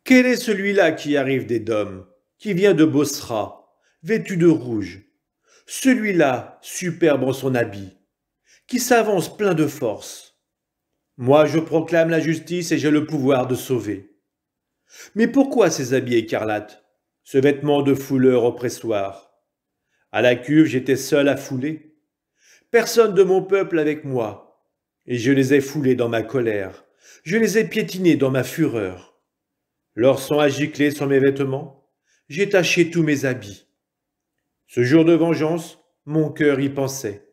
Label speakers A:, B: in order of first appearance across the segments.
A: Quel est celui-là qui arrive d'Édom, qui vient de Bosra, vêtu de rouge? Celui-là, superbe en son habit, qui s'avance plein de force. Moi, je proclame la justice et j'ai le pouvoir de sauver. Mais pourquoi ces habits écarlates, ce vêtement de fouleur oppressoire? À la cuve, j'étais seul à fouler. Personne de mon peuple avec moi. Et je les ai foulés dans ma colère. Je les ai piétinés dans ma fureur. Leur sang a giclé sur mes vêtements. J'ai taché tous mes habits. Ce jour de vengeance, mon cœur y pensait.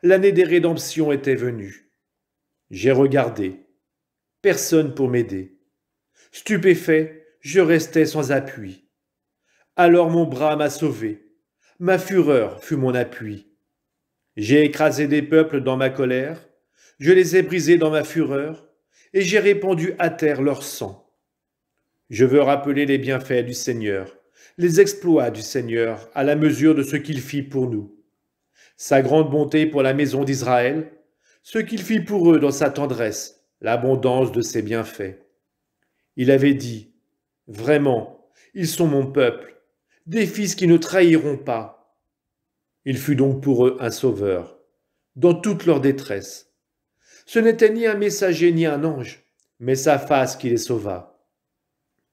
A: L'année des rédemptions était venue. J'ai regardé. Personne pour m'aider. Stupéfait, je restais sans appui. Alors mon bras m'a sauvé. Ma fureur fut mon appui. J'ai écrasé des peuples dans ma colère. Je les ai brisés dans ma fureur. Et j'ai répandu à terre leur sang. Je veux rappeler les bienfaits du Seigneur, les exploits du Seigneur à la mesure de ce qu'il fit pour nous. Sa grande bonté pour la maison d'Israël, ce qu'il fit pour eux dans sa tendresse, l'abondance de ses bienfaits. Il avait dit, « Vraiment, ils sont mon peuple, des fils qui ne trahiront pas. » Il fut donc pour eux un sauveur, dans toute leur détresse. Ce n'était ni un messager ni un ange, mais sa face qui les sauva.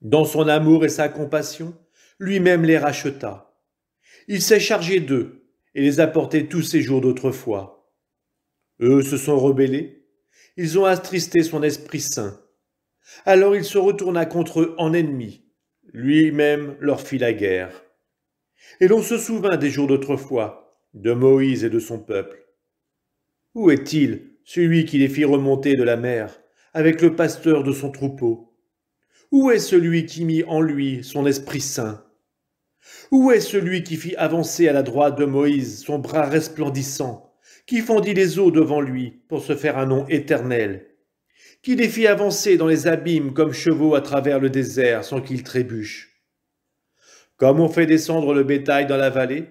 A: Dans son amour et sa compassion, lui-même les racheta. Il s'est chargé d'eux et les a portés tous ces jours d'autrefois. Eux se sont rebellés, ils ont attristé son Esprit Saint. Alors il se retourna contre eux en ennemis, lui-même leur fit la guerre. Et l'on se souvint des jours d'autrefois, de Moïse et de son peuple. Où est-il, celui qui les fit remonter de la mer, avec le pasteur de son troupeau? Où est celui qui mit en lui son Esprit Saint? Où est celui qui fit avancer à la droite de Moïse son bras resplendissant, qui fendit les eaux devant lui pour se faire un nom éternel, qui les fit avancer dans les abîmes comme chevaux à travers le désert sans qu'ils trébuchent? Comme on fait descendre le bétail dans la vallée,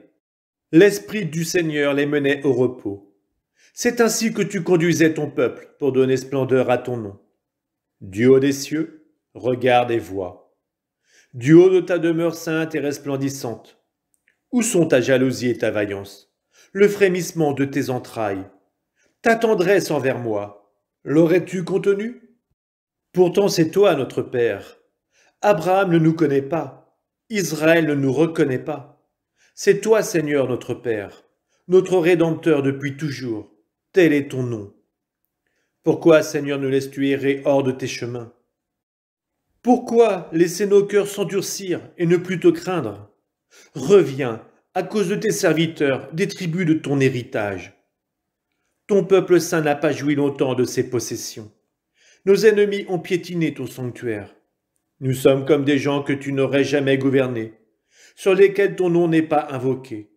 A: l'Esprit du Seigneur les menait au repos. C'est ainsi que tu conduisais ton peuple pour donner splendeur à ton nom. Du haut des cieux, regarde et vois. Du haut de ta demeure sainte et resplendissante, où sont ta jalousie et ta vaillance, le frémissement de tes entrailles? Ta tendresse envers moi, l'aurais-tu contenue? Pourtant c'est toi notre Père. Abraham ne nous connaît pas, Israël ne nous reconnaît pas. C'est toi Seigneur notre Père, notre Rédempteur depuis toujours, tel est ton nom. Pourquoi Seigneur nous laisses-tu errer hors de tes chemins? Pourquoi laisser nos cœurs s'endurcir et ne plus te craindre? Reviens, à cause de tes serviteurs, des tribus de ton héritage. Ton peuple saint n'a pas joui longtemps de ses possessions. Nos ennemis ont piétiné ton sanctuaire. Nous sommes comme des gens que tu n'aurais jamais gouvernés, sur lesquels ton nom n'est pas invoqué.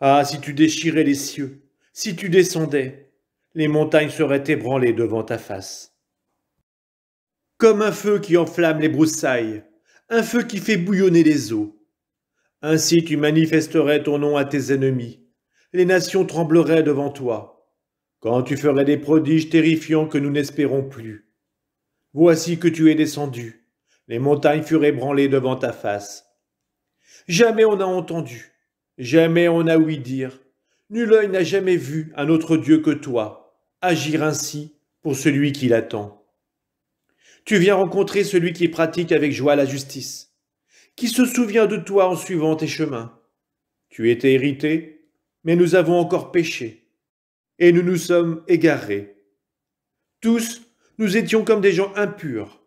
A: Ah, si tu déchirais les cieux, si tu descendais, les montagnes seraient ébranlées devant ta face. Comme un feu qui enflamme les broussailles, un feu qui fait bouillonner les eaux. Ainsi tu manifesterais ton nom à tes ennemis, les nations trembleraient devant toi, quand tu ferais des prodiges terrifiants que nous n'espérons plus. Voici que tu es descendu, les montagnes furent ébranlées devant ta face. Jamais on n'a entendu, jamais on n'a ouï dire, nul œil n'a jamais vu un autre Dieu que toi, agir ainsi pour celui qui l'attend. Tu viens rencontrer celui qui pratique avec joie la justice, qui se souvient de toi en suivant tes chemins. Tu étais irrité, mais nous avons encore péché, et nous nous sommes égarés. Tous, nous étions comme des gens impurs,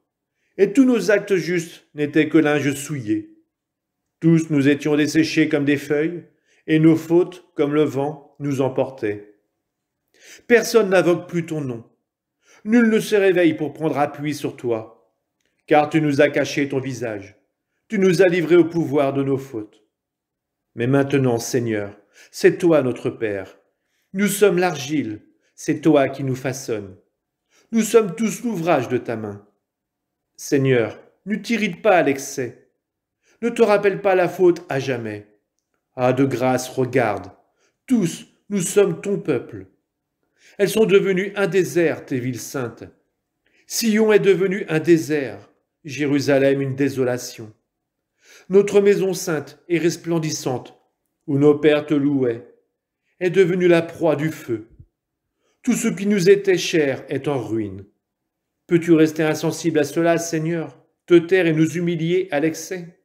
A: et tous nos actes justes n'étaient que linge souillé. Tous nous étions desséchés comme des feuilles, et nos fautes, comme le vent, nous emportaient. Personne n'invoque plus ton nom. Nul ne se réveille pour prendre appui sur toi, car tu nous as caché ton visage, tu nous as livrés au pouvoir de nos fautes. Mais maintenant, Seigneur, c'est toi notre Père. Nous sommes l'argile, c'est toi qui nous façonnes. Nous sommes tous l'ouvrage de ta main. Seigneur, ne t'irrite pas à l'excès. Ne te rappelle pas la faute à jamais. Ah, de grâce, regarde, tous, nous sommes ton peuple. Elles sont devenues un désert, tes villes saintes. Sion est devenu un désert, Jérusalem une désolation. Notre maison sainte et resplendissante, où nos pères te louaient, est devenue la proie du feu. Tout ce qui nous était cher est en ruine. Peux-tu rester insensible à cela, Seigneur, te taire et nous humilier à l'excès?